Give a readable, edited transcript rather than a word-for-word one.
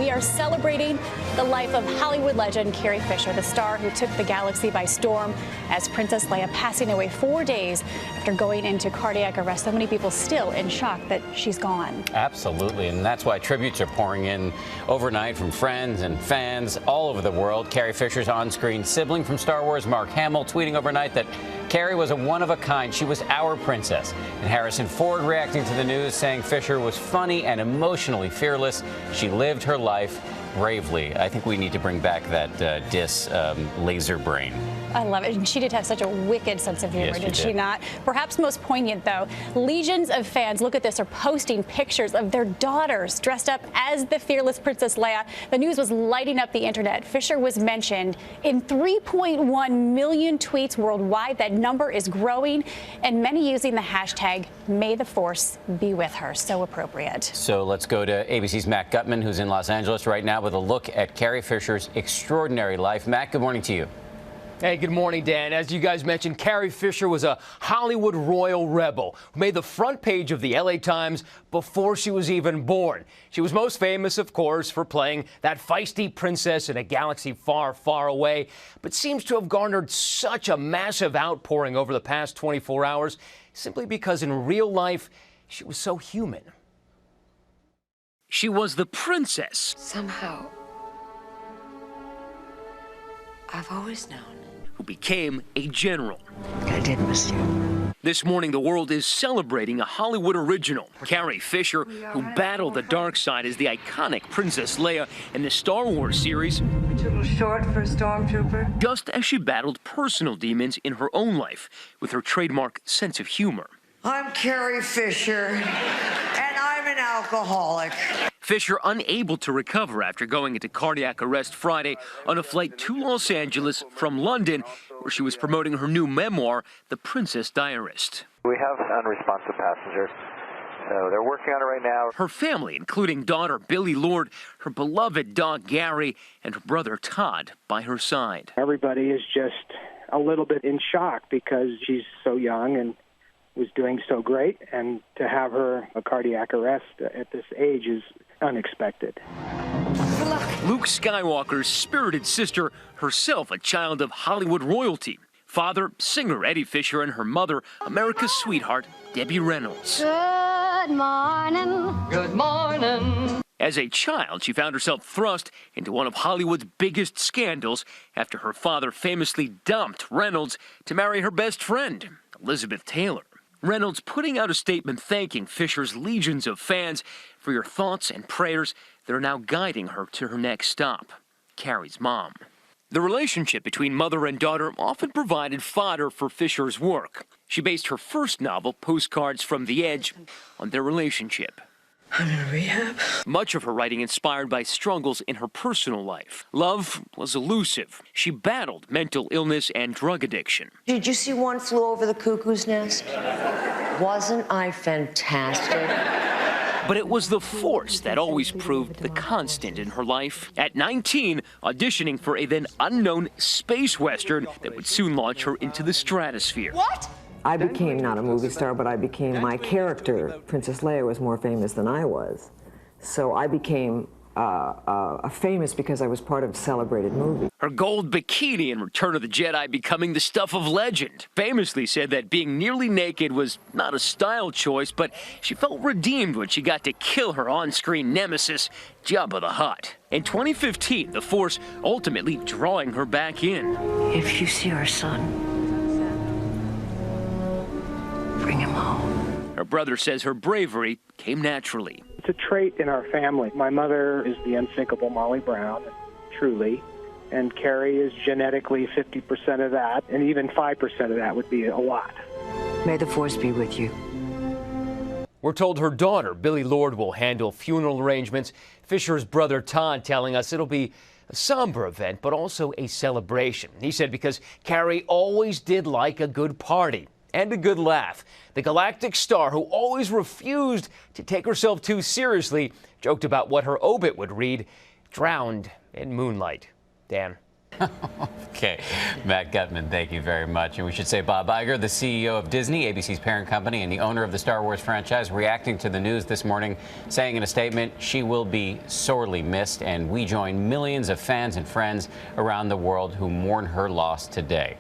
we are celebrating the life of Hollywood legend Carrie Fisher, the star who took the galaxy by storm, as Princess Leia passing away 4 days after going into cardiac arrest. So many people still in shock that she's gone. Absolutely, and that's why tributes are pouring in overnight from friends and fans all over the world. Carrie Fisher's on-screen sibling from Star Wars, Mark Hamill, tweeting overnight that Carrie was a one-of-a-kind. She was our princess. And Harrison Ford reacting to the news, saying Fisher was funny and emotionally fearless. She lived her life bravely. I think we need to bring back that laser brain. I love it. And she did have such a wicked sense of humor, Yes, did she not? Perhaps most poignant, though, legions of fans, look at this, are posting pictures of their daughters dressed up as the fearless Princess Leia. The news was lighting up the internet. Fisher was mentioned in 3.1 million tweets worldwide. That number is growing, and many using the hashtag May the Force be with her. So appropriate. So let's go to ABC's Matt Gutman, who's in Los Angeles right now with a look at Carrie Fisher's extraordinary life. Matt, good morning to you. Hey, good morning, Dan. As you guys mentioned, Carrie Fisher was a Hollywood royal rebel who made the front page of the LA Times before she was even born. She was most famous, of course, for playing that feisty princess in a galaxy far, far away, but seems to have garnered such a massive outpouring over the past 24 hours simply because in real life, she was so human. She was the princess. Somehow, I've always known. Who became a general. I did miss you. This morning, the world is celebrating a Hollywood original, Carrie Fisher, who battled the dark side as the iconic Princess Leia in the Star Wars series. A little short for a stormtrooper. Just as she battled personal demons in her own life with her trademark sense of humor. I'm Carrie Fisher, and I'm an alcoholic. Fisher unable to recover after going into cardiac arrest Friday on a flight to Los Angeles from London, where she was promoting her new memoir, The Princess Diarist. We have unresponsive passengers, so they're working on it right now. Her family, including daughter Billie Lourd, her beloved dog Gary, and her brother Todd by her side. Everybody is just a little bit in shock because she's so young and was doing so great, and to have her a cardiac arrest at this age is unexpected. Luke Skywalker's spirited sister, herself a child of Hollywood royalty. Father, singer Eddie Fisher, and her mother, America's sweetheart, Debbie Reynolds. Good morning. Good morning. As a child, she found herself thrust into one of Hollywood's biggest scandals after her father famously dumped Reynolds to marry her best friend, Elizabeth Taylor. Reynolds putting out a statement thanking Fisher's legions of fans for your thoughts and prayers that are now guiding her to her next stop, Carrie's mom. The relationship between mother and daughter often provided fodder for Fisher's work. She based her first novel, Postcards from the Edge, on their relationship. I'm in rehab. Much of her writing inspired by struggles in her personal life. Love was elusive. She battled mental illness and drug addiction. Did you see One Flew Over the Cuckoo's Nest? Wasn't I fantastic? But it was the Force that always proved the constant in her life. At 19, auditioning for a then unknown space western that would soon launch her into the stratosphere. What? I became not a movie star, but I became my character. Princess Leia was more famous than I was. So I became famous because I was part of a celebrated movie. Her gold bikini in Return of the Jedi becoming the stuff of legend. Famously said that being nearly naked was not a style choice, but she felt redeemed when she got to kill her on-screen nemesis, Jabba the Hutt. In 2015, the Force ultimately drawing her back in. If you see our son, bring him home. Her brother says her bravery came naturally. It's a trait in our family. My mother is the unsinkable Molly Brown, truly, and Carrie is genetically 50% of that, and even 5% of that would be a lot. May the Force be with you. We're told her daughter, Billie Lourd, will handle funeral arrangements. Fisher's brother, Todd, telling us it'll be a somber event, but also a celebration. He said because Carrie always did like a good party and a good laugh. The galactic star, who always refused to take herself too seriously, joked about what her obit would read, drowned in moonlight. Dan. Okay, Matt Gutman, thank you very much. And we should say Bob Iger, the CEO of Disney, ABC's parent company, and the owner of the Star Wars franchise, reacting to the news this morning, saying in a statement, she will be sorely missed, and we join millions of fans and friends around the world who mourn her loss today.